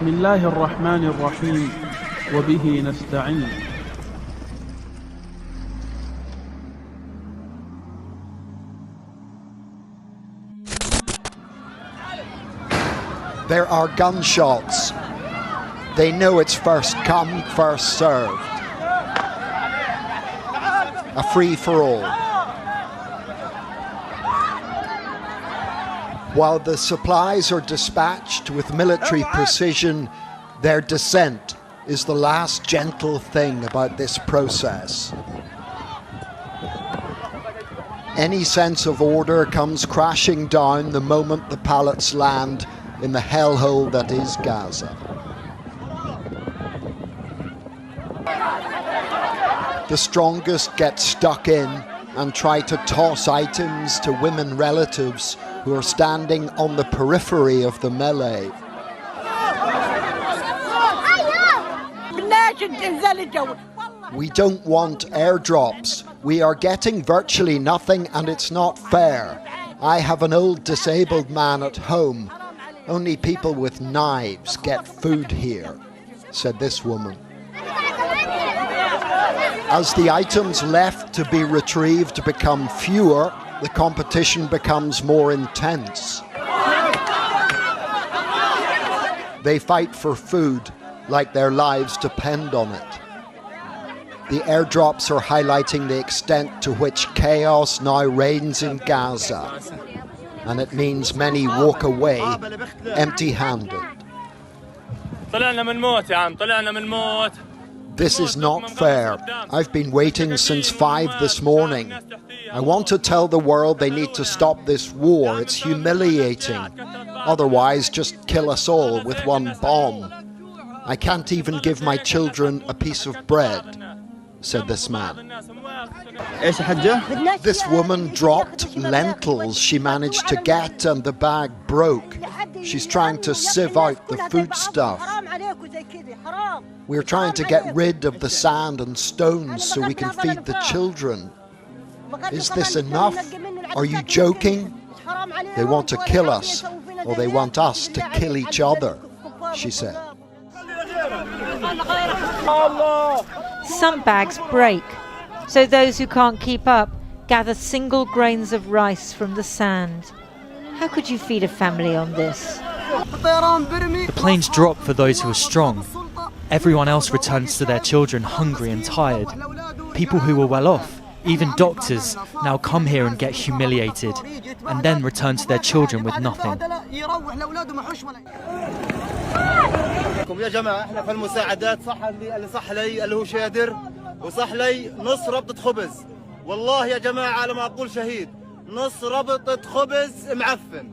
بسم الله الرحمن الرحيم وبه نستعين. There are gunshots. They know it's first come, first served. A free-for-all. While the supplies are dispatched with military precision, their descent is the last gentle thing about this process. Any sense of order comes crashing down the moment the pallets land in the hellhole that is Gaza. The strongest get stuck in and try to toss items to women relatives who are standing on the periphery of the melee. We don't want airdrops. We are getting virtually nothing and it's not fair. I have an old disabled man at home. Only people with knives get food here, said this woman. As the items left to be retrieved become fewer, the competition becomes more intense. They fight for food like their lives depend on it. The airdrops are highlighting the extent to which chaos now reigns in Gaza, and it means many walk away empty-handed. This is not fair. I've been waiting since 5 this morning. I want to tell the world they need to stop this war. It's humiliating. Otherwise, just kill us all with one bomb. I can't even give my children a piece of bread, said this man. This woman dropped lentils she managed to get and the bag broke. She's trying to sieve out the food stuff. We're trying to get rid of the sand and stones so we can feed the children. Is this enough? Are you joking? They want to kill us, or they want us to kill each other, she said. Some bags break, so those who can't keep up gather single grains of rice from the sand. How could you feed a family on this? The planes drop for those who are strong. Everyone else returns to their children hungry and tired. People who were well off, even doctors, now come here and get humiliated and then return to their children with nothing. يا جماعة احنا في المساعدات صح لي اللي هو شادر وصح لي نص ربطة خبز. والله يا جماعة على ما أقول شهيد نص ربطة خبز معفن.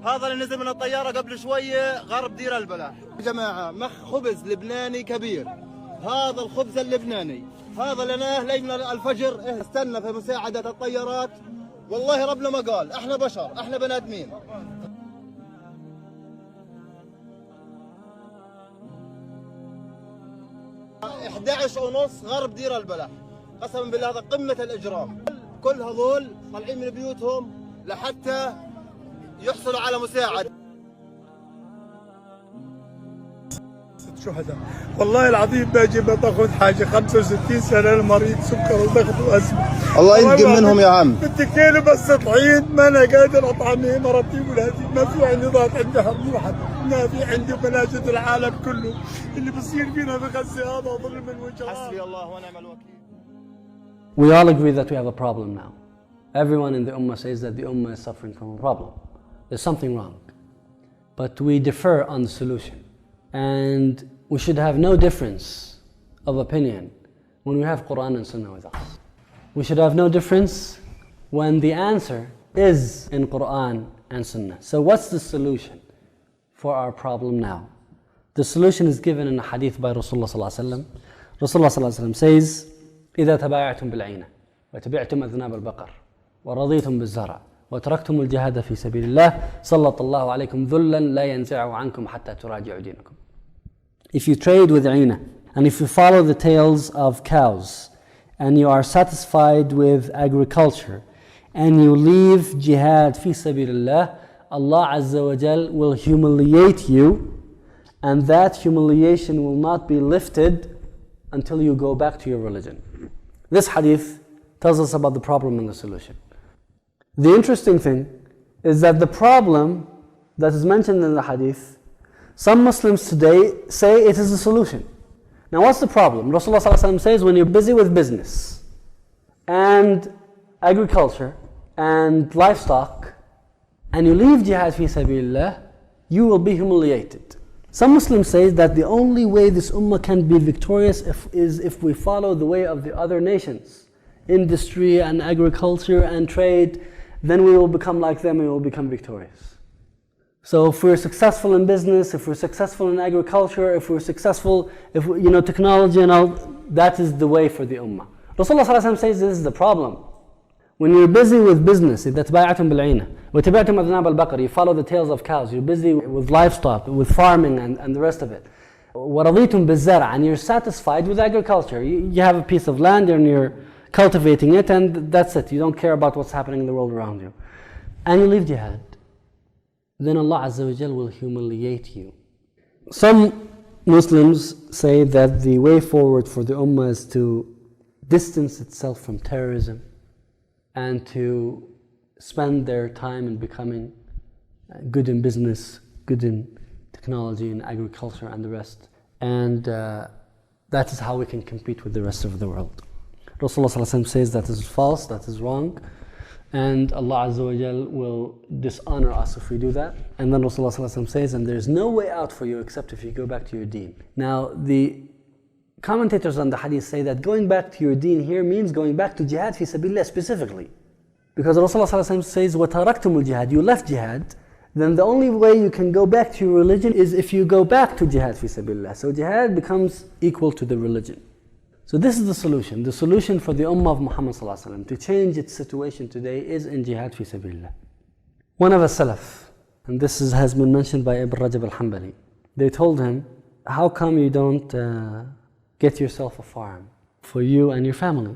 هذا اللي نزل من الطيارة قبل شوية غرب دير البلح. يا جماعة مخ خبز لبناني كبير. هذا الخبز اللبناني هذا لنا لي من الفجر استنى في مساعدة الطيارات. والله ربنا ما قال احنا بشر احنا بني آدمين. 11:30 غرب دير البلح. قسما بالله هذا قمة الإجرام. كل هذول طالعين من بيوتهم لحتى يحصلوا على مساعدة. شهداء والله العظيم باجي ما باخذ حاجة. 65 سنة المريض سكر وضغط وأزمة. الله ينقم منهم يا عم. بدي كيلو بس طحين ما أنا قادر أطعم مرتي وولادي. ما في عندي ضغط عندي هم واحد. ما في عندي بناشد العالم كله. اللي بصير فينا بغزة هذا ظلم وجرائم. حسبي الله ونعم الوكيل. We all agree that we have a problem now. Everyone in the Ummah says that the Ummah is suffering from a problem. There's something wrong. But we differ on the solution. And we should have no difference of opinion when we have Quran and Sunnah with us. We should have no difference when the answer is in Quran and Sunnah. So what's the solution for our problem now? The solution is given in a hadith by Rasulullah sallallahu alaihi wasallam. Rasulullah sallallahu alaihi wasallam says, إذا تبايعتم بالعينة وتبعتم أذناب البقر ورضيتم بالزرع وتركتم الجهاد في سبيل الله سلط الله عليكم ذلا لا ينزعه عنكم حتى تراجعوا دينكم. If you trade with عينة and if you follow the tails of cows and you are satisfied with agriculture and you leave jihad fi sabilillah, Allah Azza wa Jal will humiliate you And that humiliation will not be lifted until you go back to your religion. This hadith tells us about the problem and the solution. The interesting thing is that the problem that is mentioned in the hadith, some Muslims today say it is the solution. Now what's the problem? Rasulullah ﷺ says when you're busy with business and agriculture and livestock and you leave jihad fi sabilillah, you will be humiliated. Some Muslims say that the only way this ummah can be victorious is if we follow the way of the other nations. Industry and agriculture and trade, then we will become like them and we will become victorious. So if we're successful in business, if we're successful in agriculture, if we're successful, technology and all, that is the way for the ummah. Rasulullah ﷺ says this is the problem. When you're busy with business, إِذَا تَبَايَعْتُمْ بِالْعِينَ وَتَبَعْتُمْ أَذْنَابَ الْبَقَرِ, you follow the tails of cows, you're busy with livestock, with farming and the rest of it. وَرَضِيتُمْ بِالزَّرْعِ, and you're satisfied with agriculture. You have a piece of land and you're cultivating it and that's it. You don't care about what's happening in the world around you. And you leave jihad. Then Allah Azza wa Jal will humiliate you. Some Muslims say that the way forward for the ummah is to distance itself from terrorism and to spend their time in becoming good in business, good in technology and agriculture and the rest. And that is how we can compete with the rest of the world. Rasulullah ﷺ says that is false, that is wrong, and Allah Azza wa Jal will dishonor us if we do that. And then Rasulullah ﷺ says, and there is no way out for you except if you go back to your deen. Now the commentators on the hadith say that going back to your deen here means going back to jihad fi sabilillah specifically. Because Rasulullah ﷺ says, وَتَرَكْتُمُ الْجِهَادِ, you left jihad, then the only way you can go back to your religion is if you go back to jihad fi sabilillah. So jihad becomes equal to the religion. So this is the solution. The solution for the ummah of Muhammad ﷺ to change its situation today is in jihad fi sabilillah. One of the Salaf, and this has been mentioned by Ibn Rajab al-Hanbali, they told him, how come you don't get yourself a farm for you and your family?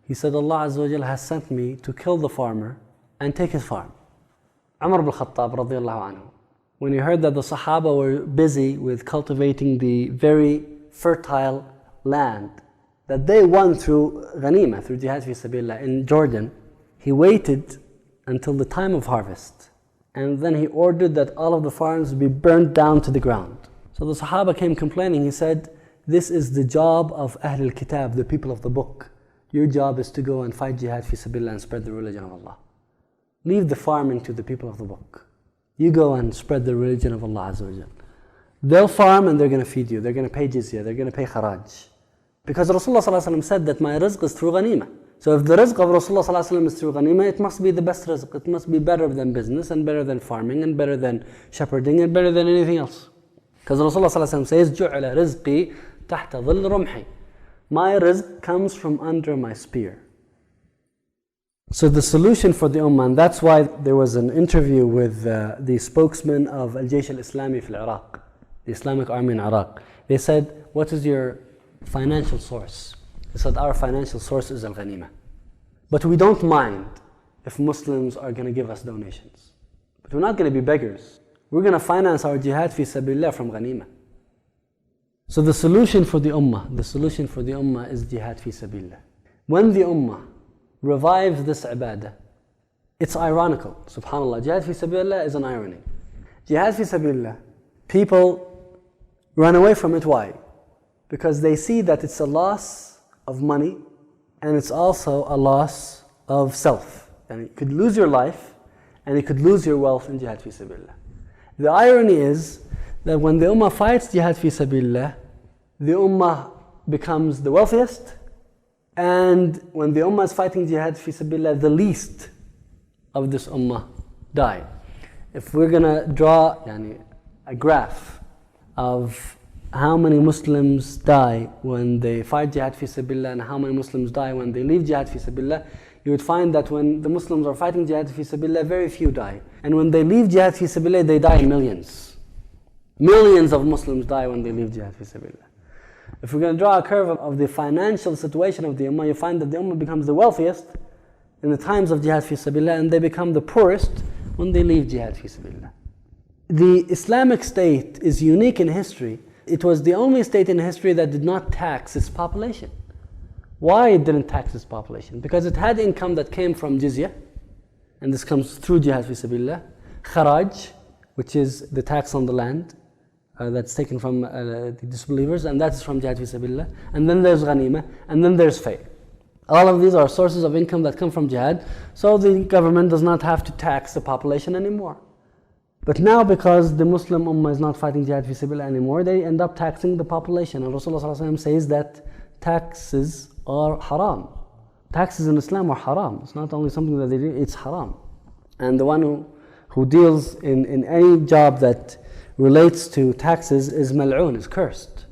He said, Allah Azza wa Jal has sent me to kill the farmer and take his farm. Umar ibn Khattab radiallahu anhu, when he heard that the Sahaba were busy with cultivating the very fertile land that they won through ghanima, through jihad fi sabilillah in Jordan, he waited until the time of harvest. And then he ordered that all of the farms be burnt down to the ground. So the Sahaba came complaining. He said, this is the job of Ahl al-Kitab, the people of the book. Your job is to go and fight jihad fi sabilillah and spread the religion of Allah. Leave the farming to the people of the book. You go and spread the religion of Allah Azza wa Jal. They'll farm and they're going to feed you. They're going to pay jizya. They're going to pay kharaj. Because Rasulullah ﷺ said that my rizq is through ghanima. So if the rizq of Rasulullah ﷺ is through ghanima, it must be the best rizq. It must be better than business and better than farming and better than shepherding and better than anything else. Because Rasulullah ﷺ says, جُعْلَ رِزْقِي تَحْتَ ظِلِّ رُمْحِ. My rizq comes from under my spear. So the solution for the ummah, and that's why there was an interview with the spokesman of Al-Jaysh al-Islami fi Iraq, the Islamic army in Iraq. They said, what is your financial source? He said, our financial source is al-ghanima. But we don't mind if Muslims are going to give us donations. But we're not going to be beggars. We're going to finance our jihad fi sabilillah from ghanima. So the solution for the ummah is jihad fi sabilillah. When the ummah revives this ibadah, it's ironical. Subhanallah, jihad fi sabilillah is an irony. Jihad fi sabilillah, people run away from it. Why? Because they see that it's a loss of money and it's also a loss of self. And you could lose your life and you could lose your wealth in jihad fi sabilillah. The irony is that when the ummah fights jihad fi sabilillah, the ummah becomes the wealthiest, and when the ummah is fighting jihad fi sabilillah, the least of this ummah die. If we're going to draw a graph of how many Muslims die when they fight jihad fi sabilillah and how many Muslims die when they leave jihad fi sabilillah, you would find that when the Muslims are fighting jihad fi sabilillah, very few die. And when they leave jihad fi sabilillah, they die in millions. Millions of Muslims die when they leave jihad fi sabilillah. If we're going to draw a curve of the financial situation of the ummah, you find that the ummah becomes the wealthiest in the times of jihad fi sabilillah and they become the poorest when they leave jihad fi sabilillah. The Islamic State is unique in history. It was the only state in history that did not tax its population. Why it didn't tax its population? Because it had income that came from jizya, and this comes through jihad fi sabilillah. Kharaj, which is the tax on the land that's taken from the disbelievers, and that is from jihad fi sabilillah. And then there's ghanima, and then there's fay. All of these are sources of income that come from jihad, so the government does not have to tax the population anymore. But now, because the Muslim Ummah is not fighting jihad fi sabilillah anymore, they end up taxing the population. And Rasulullah says that taxes are haram. Taxes in Islam are haram. It's not only something that they do, it's haram. And the one who deals in any job that relates to taxes is mal'oon, is cursed.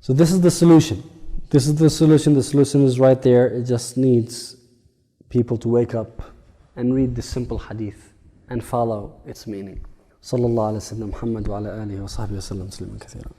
So this is the solution. This is the solution. The solution is right there. It just needs people to wake up and read the simple hadith and follow its meaning. Sallallāhu alayhi wa sallam, Muhammad wa ala alihi wa sahbihi wa sallam, tasliman kathīran.